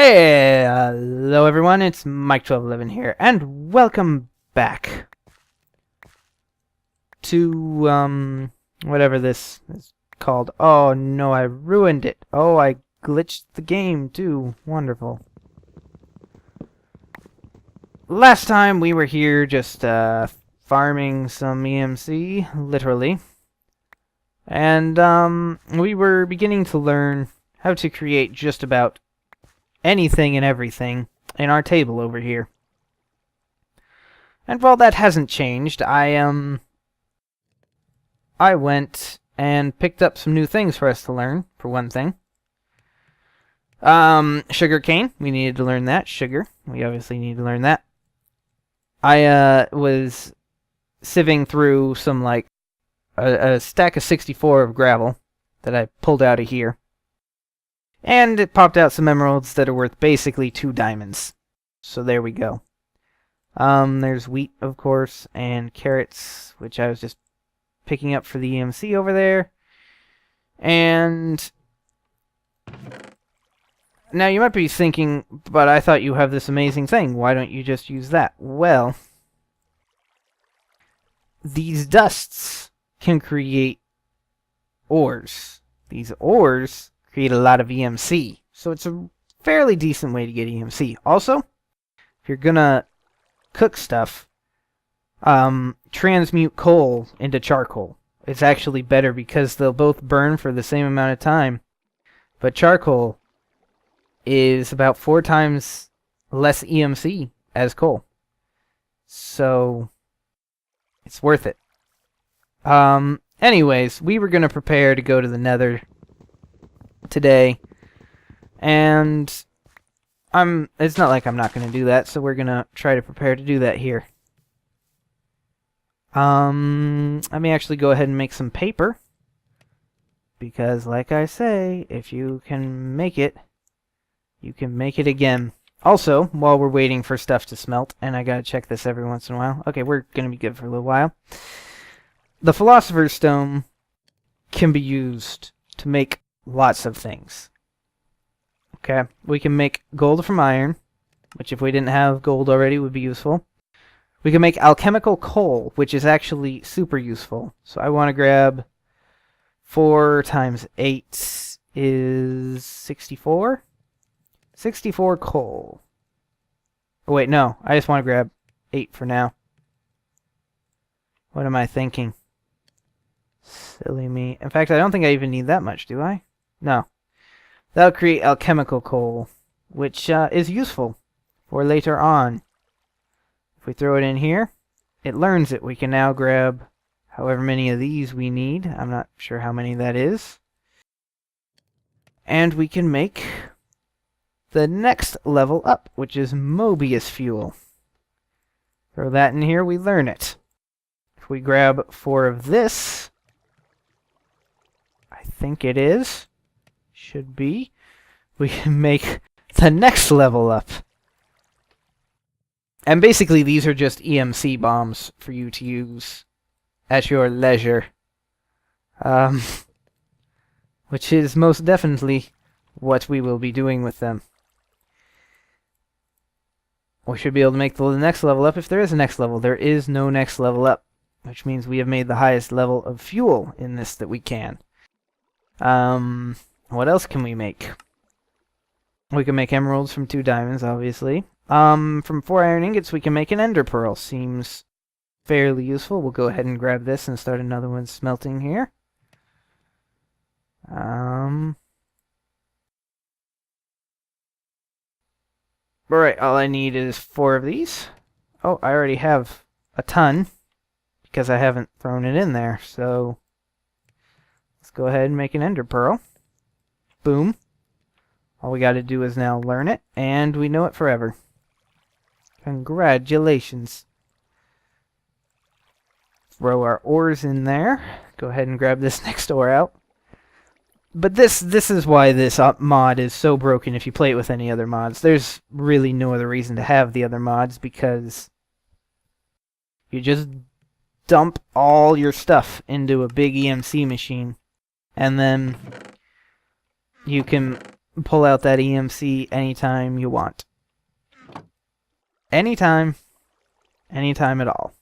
Hey, hello everyone, it's Mike1211 here, and welcome back to, whatever this is called. Oh no, I ruined it. Oh, I glitched the game too. Wonderful. Last time we were here just, farming some EMC, literally. And, we were beginning to learn how to create just about anything and everything in our table over here. And while that hasn't changed, I went and picked up some new things for us to learn, for one thing. Sugar cane, we needed to learn that. Sugar, we obviously need to learn that. I was sieving through some, like, a stack of 64 of gravel that I pulled out of here. And it popped out some emeralds that are worth basically 2 diamonds. So there we go. There's wheat, of course, and carrots, which I was just picking up for the EMC over there. And now you might be thinking, but I thought you have this amazing thing. Why don't you just use that? Well, these dusts can create ores. These ores create a lot of EMC. So it's a fairly decent way to get EMC. Also, if you're gonna cook stuff, transmute coal into charcoal. It's actually better because they'll both burn for the same amount of time. But charcoal is about 4 times less EMC as coal. So it's worth it. Anyways, we were gonna prepare to go to the Nether today, and it's not like I'm not going to do that, so we're going to try to prepare to do that here. I may actually go ahead and make some paper, because like I say, if you can make it, you can make it again. Also, while we're waiting for stuff to smelt, and I gotta check this every once in a while. Okay, we're going to be good for a little while. The Philosopher's Stone can be used to make lots of things. Okay, we can make gold from iron, which if we didn't have gold already would be useful. We can make alchemical coal, which is actually super useful. So I want to grab 4 times 8 is 64? 64 coal. Oh wait, no, I just want to grab 8 for now. What am I thinking? Silly me. In fact, I don't think I even need that much, do I? No. That'll create alchemical coal, which is useful for later on. If we throw it in here, it learns it. We can now grab however many of these we need. I'm not sure how many that is. And we can make the next level up, which is Mobius fuel. Throw that in here, we learn it. If we grab 4 of this, I think it is. Should be. We can make the next level up. And basically these are just EMC bombs for you to use at your leisure. Which is most definitely what we will be doing with them. We should be able to make the next level up if there is a next level. There is no next level up, which means we have made the highest level of fuel in this that we can. What else can we make? We can make emeralds from 2 diamonds, obviously. From 4 iron ingots, we can make an ender pearl. Seems fairly useful. We'll go ahead and grab this and start another one smelting here. Alright, all I need is 4 of these. Oh, I already have a ton, because I haven't thrown it in there, so let's go ahead and make an ender pearl. Boom. All we got to do is now learn it, and we know it forever. Congratulations. Throw our ores in there. Go ahead and grab this next ore out. But this is why this mod is so broken if you play it with any other mods. There's really no other reason to have the other mods, because you just dump all your stuff into a big EMC machine, and then you can pull out that EMC anytime you want. Anytime. Anytime at all.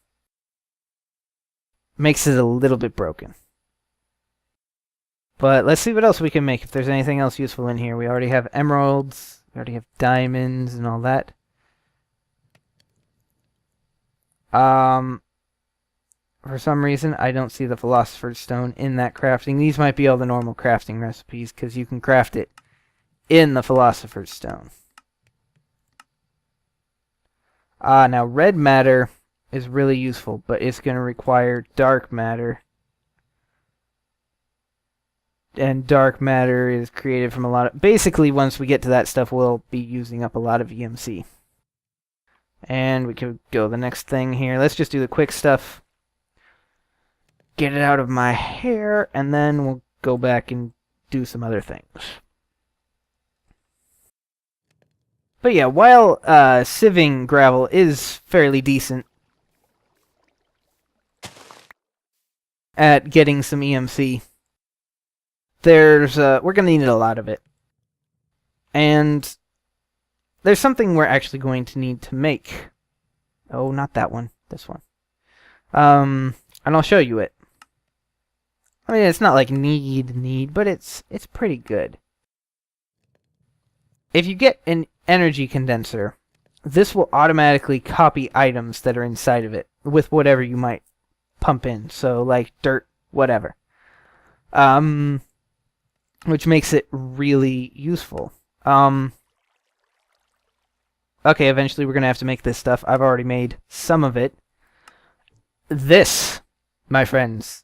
Makes it a little bit broken. But let's see what else we can make, if there's anything else useful in here. We already have emeralds, we already have diamonds and all that. For some reason, I don't see the Philosopher's Stone in that crafting. These might be all the normal crafting recipes, because you can craft it in the Philosopher's Stone. Now red matter is really useful, but it's going to require dark matter. And dark matter is created from a lot of... Basically, once we get to that stuff, we'll be using up a lot of EMC. And we could go the next thing here. Let's just do the quick stuff. Get it out of my hair, and then we'll go back and do some other things. But yeah, while sieving gravel is fairly decent at getting some EMC, we're going to need a lot of it. And there's something we're actually going to need to make. Oh, not that one. This one. And I'll show you it. I mean, it's not like need, but it's pretty good. If you get an energy condenser, this will automatically copy items that are inside of it with whatever you might pump in. So, like dirt, whatever. Which makes it really useful. Okay, eventually we're going to have to make this stuff. I've already made some of it. This, my friends,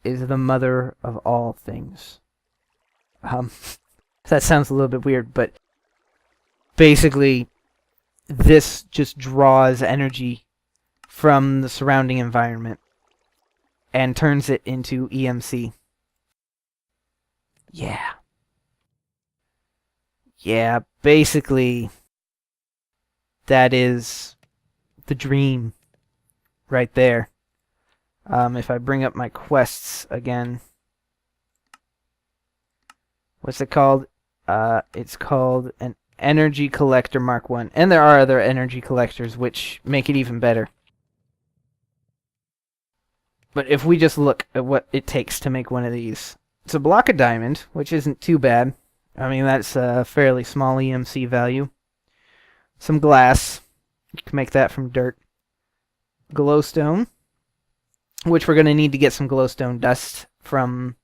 is the mother of all things. That sounds a little bit weird, but basically, this just draws energy from the surrounding environment and turns it into EMC. Yeah. Yeah, basically, that is the dream right there. If I bring up my quests again, what's it called? It's called an Energy Collector Mark 1. And there are other energy collectors which make it even better. But if we just look at what it takes to make one of these, it's a block of diamond, which isn't too bad. I mean, that's a fairly small EMC value. Some glass. You can make that from dirt. Glowstone, which we're going to need to get some glowstone dust from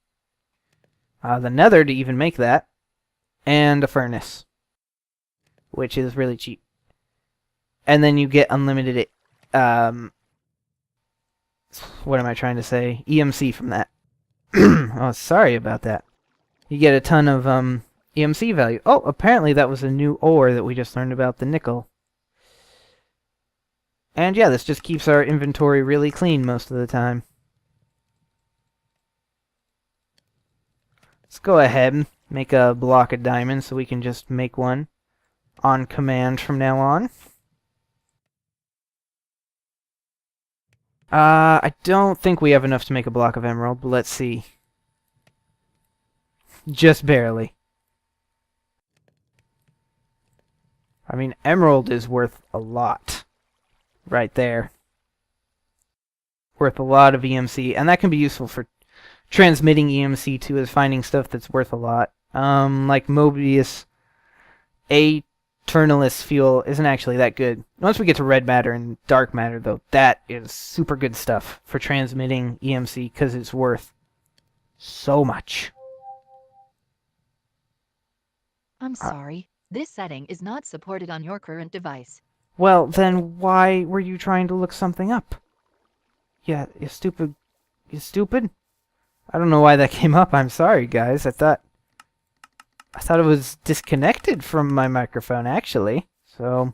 the nether to even make that. And a furnace, which is really cheap. And then you get unlimited, what am I trying to say? EMC from that. Oh, sorry about that. You get a ton of EMC value. Oh, apparently that was a new ore that we just learned about, the nickel. And yeah, this just keeps our inventory really clean most of the time. Let's go ahead and make a block of diamonds so we can just make one on command from now on. I don't think we have enough to make a block of emerald, but let's see. Just barely. I mean, emerald is worth a lot. Right there. Worth a lot of EMC, and that can be useful for transmitting EMC to is finding stuff that's worth a lot. Like Mobius Aeternalis fuel isn't actually that good. Once we get to red matter and dark matter, though, that is super good stuff for transmitting EMC because it's worth so much. I'm sorry. This setting is not supported on your current device. Well, then why were you trying to look something up? Yeah, you stupid. You stupid? I don't know why that came up. I'm sorry, guys. I thought it was disconnected from my microphone, actually. So,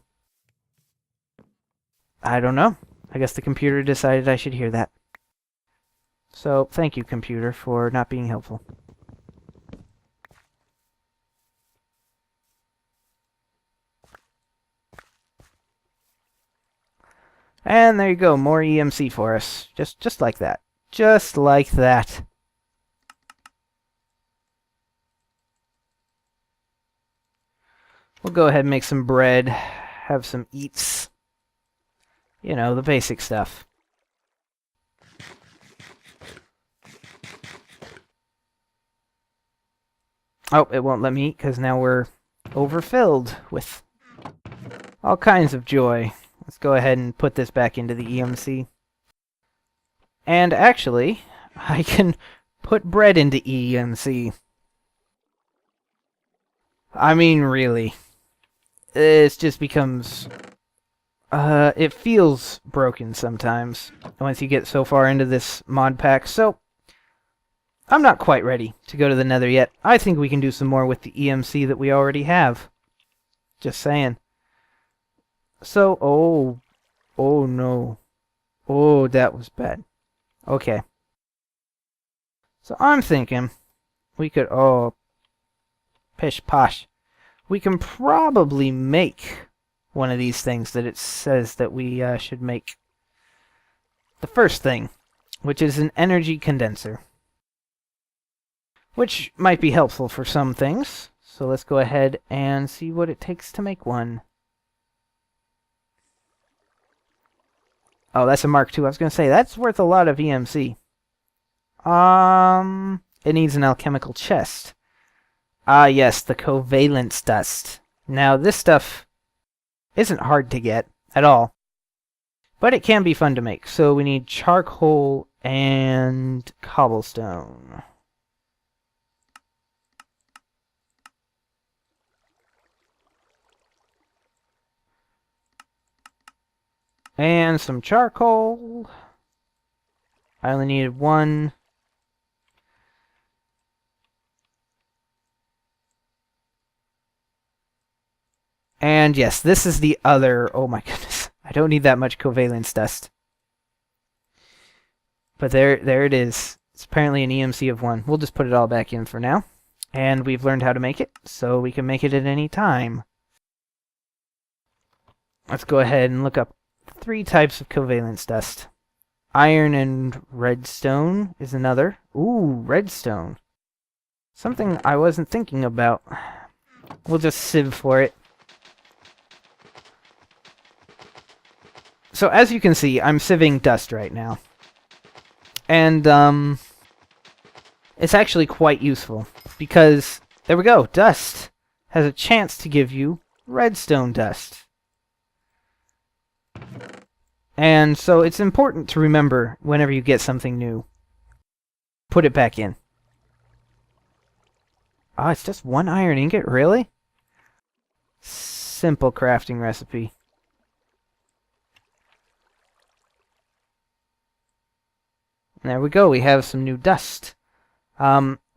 I don't know. I guess the computer decided I should hear that. So, thank you, computer, for not being helpful. And there you go, more EMC for us. Just like that. Just like that. We'll go ahead and make some bread, have some eats. You know, the basic stuff. Oh, it won't let me eat because now we're overfilled with all kinds of joy. Let's go ahead and put this back into the EMC. And actually, I can put bread into EMC. I mean, really. It just becomes... it feels broken sometimes once you get so far into this mod pack, so I'm not quite ready to go to the Nether yet. I think we can do some more with the EMC that we already have. Just saying. So, oh no. Oh, that was bad. Okay. So I'm thinking we could, pish posh. We can probably make one of these things that it says that we should make. The first thing, which is an energy condenser. Which might be helpful for some things. So let's go ahead and see what it takes to make one. Oh, that's a Mark II. I was going to say, that's worth a lot of EMC. It needs an alchemical chest. Ah, yes, the covalence dust. Now, this stuff isn't hard to get at all. But it can be fun to make. So we need charcoal and cobblestone. And some charcoal. I only needed one. And yes, this is the other... Oh my goodness. I don't need that much covalence dust. But there it is. It's apparently an EMC of 1. We'll just put it all back in for now. And we've learned how to make it, so we can make it at any time. Let's go ahead and look up 3 types of covalence dust. Iron and redstone is another. Ooh, redstone. Something I wasn't thinking about. We'll just sieve for it. So as you can see, I'm sieving dust right now. And, it's actually quite useful. Because, there we go, dust has a chance to give you redstone dust. And so it's important to remember whenever you get something new. Put it back in. Ah, it's just 1 iron ingot, really? Simple crafting recipe. There we go, we have some new dust.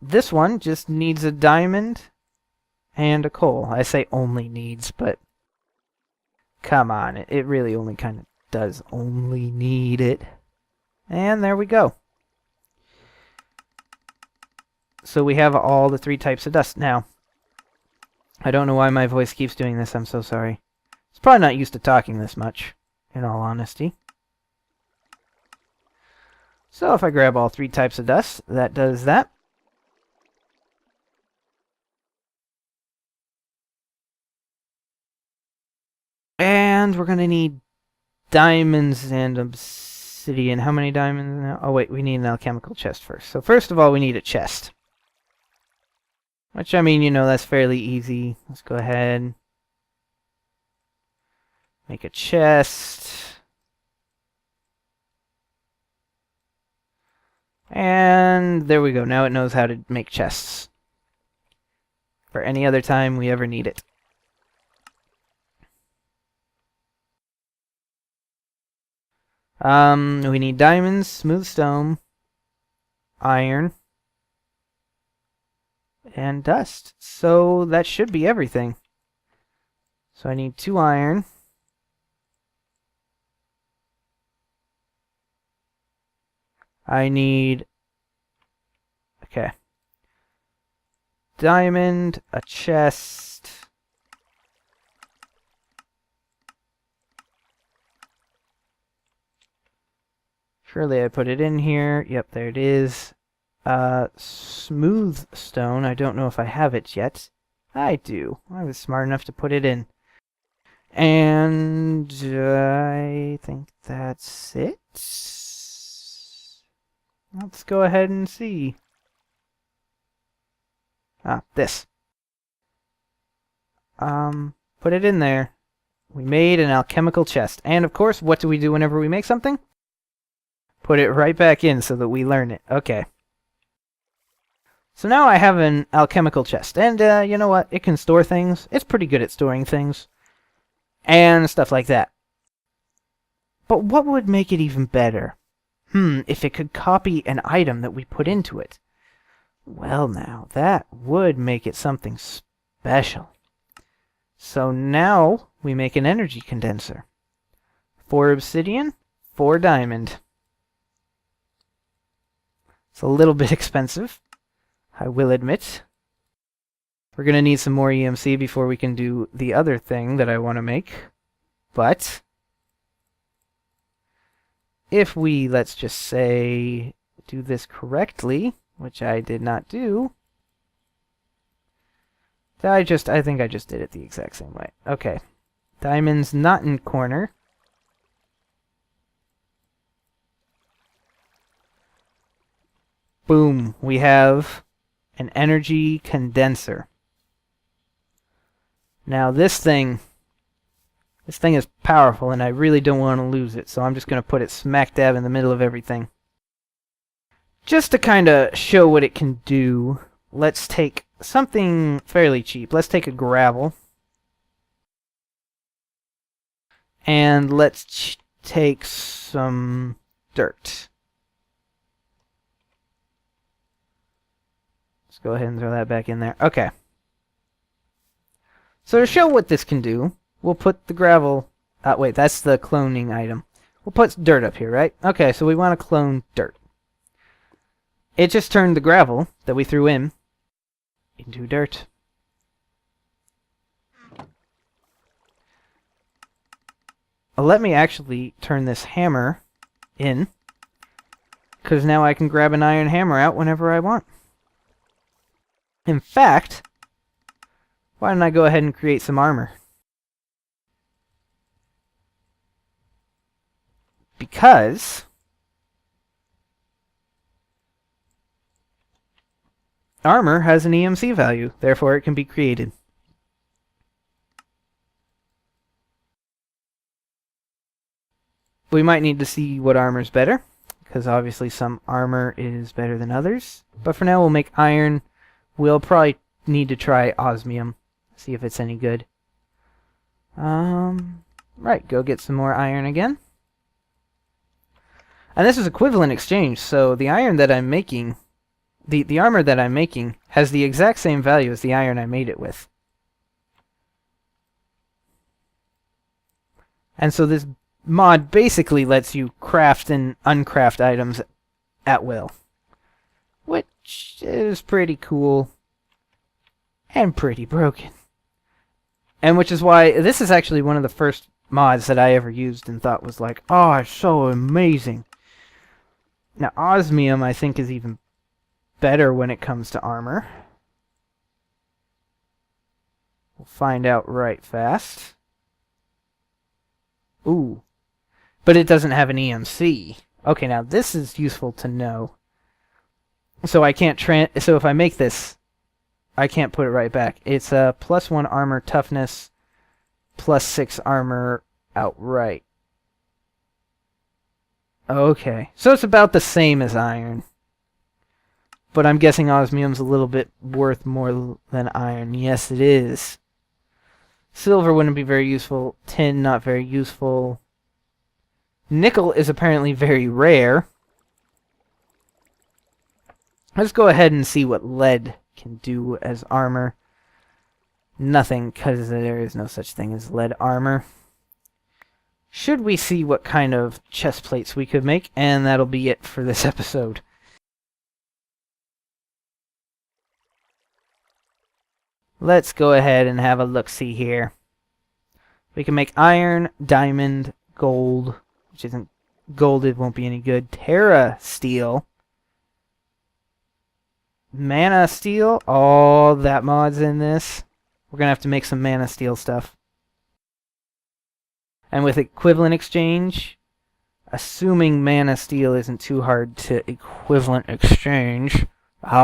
This one just needs a diamond and a coal. I say only needs, but come on, it really only kind of does only need it. And there we go. So we have all the 3 types of dust. Now, I don't know why my voice keeps doing this, I'm so sorry. It's probably not used to talking this much, in all honesty. So if I grab all 3 types of dust, that does that. And we're going to need diamonds and obsidian. How many diamonds now? Oh wait, we need an alchemical chest first. So first of all, we need a chest. Which, I mean, you know, that's fairly easy. Let's go ahead. Make a chest. And there we go. Now it knows how to make chests. For any other time we ever need it. We need diamonds, smooth stone, iron, and dust. So that should be everything. So I need 2 iron. I need... Okay. Diamond, a chest. Surely I put it in here. Yep, there it is. Smooth stone. I don't know if I have it yet. I do. I was smart enough to put it in. And I think that's it. Let's go ahead and see. This. Put it in there. We made an alchemical chest. And of course, what do we do whenever we make something? Put it right back in so that we learn it. Okay. So now I have an alchemical chest. And you know what? It can store things. It's pretty good at storing things. And stuff like that. But what would make it even better? If it could copy an item that we put into it. Well now, that would make it something special. So now we make an energy condenser. 4 obsidian, 4 diamond. It's a little bit expensive, I will admit. We're going to need some more EMC before we can do the other thing that I want to make. But if we, let's just say, do this correctly, which I did not do, I think I just did it the exact same way. Okay. Diamond's not in corner. Boom. We have an energy condenser. Now this thing is powerful and I really don't want to lose it, so I'm just going to put it smack dab in the middle of everything. Just to kind of show what it can do, let's take something fairly cheap. Let's take a gravel. And let's take some dirt. Let's go ahead and throw that back in there. Okay. So to show what this can do, we'll put the gravel... wait, that's the cloning item. We'll put dirt up here, right? Okay, so we want to clone dirt. It just turned the gravel that we threw in into dirt. Let me actually turn this hammer in, because now I can grab an iron hammer out whenever I want. In fact, why don't I go ahead and create some armor? Because armor has an EMC value, therefore it can be created. We might need to see what armor's better, because obviously some armor is better than others. But for now we'll make iron. We'll probably need to try osmium, see if it's any good. Right, go get some more iron again. And this is equivalent exchange, so the iron that I'm making... The armor that I'm making has the exact same value as the iron I made it with. And so this mod basically lets you craft and uncraft items at will. Which is pretty cool. And pretty broken. And which is why this is actually one of the first mods that I ever used and thought was like, oh, it's so amazing. Now, osmium I think is even better when it comes to armor. We'll find out right fast. Ooh. But it doesn't have an EMC. Okay, now this is useful to know. So I can't so if I make this, I can't put it right back. It's a +1 armor toughness, +6 armor outright. Okay. So it's about the same as iron. But I'm guessing osmium's a little bit worth more than iron. Yes, it is. Silver wouldn't be very useful. Tin, not very useful. Nickel is apparently very rare. Let's go ahead and see what lead can do as armor. Nothing, because there is no such thing as lead armor. Should we see what kind of chest plates we could make, and that'll be it for this episode. Let's go ahead and have a look-see here. We can make iron, diamond, gold, which isn't gold, it won't be any good. Terra steel. Mana steel. Oh, that mod's in this. We're going to have to make some mana steel stuff. And with equivalent exchange, assuming mana steel isn't too hard to equivalent exchange,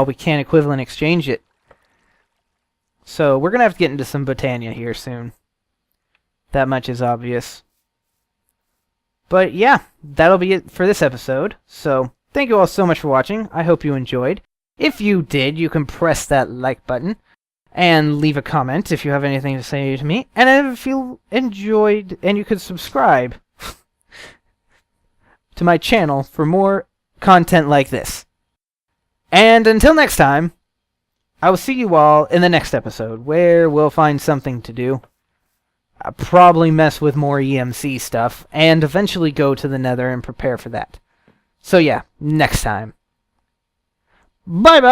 we can't equivalent exchange it. So we're going to have to get into some Botania here soon. That much is obvious. But yeah, that'll be it for this episode. So thank you all so much for watching. I hope you enjoyed. If you did, you can press that like button and leave a comment if you have anything to say to me. And if you enjoyed, and you could subscribe to my channel for more content like this. And until next time, I will see you all in the next episode, where we'll find something to do. I'll probably mess with more EMC stuff, and eventually go to the Nether and prepare for that. So yeah, next time. Bye-bye!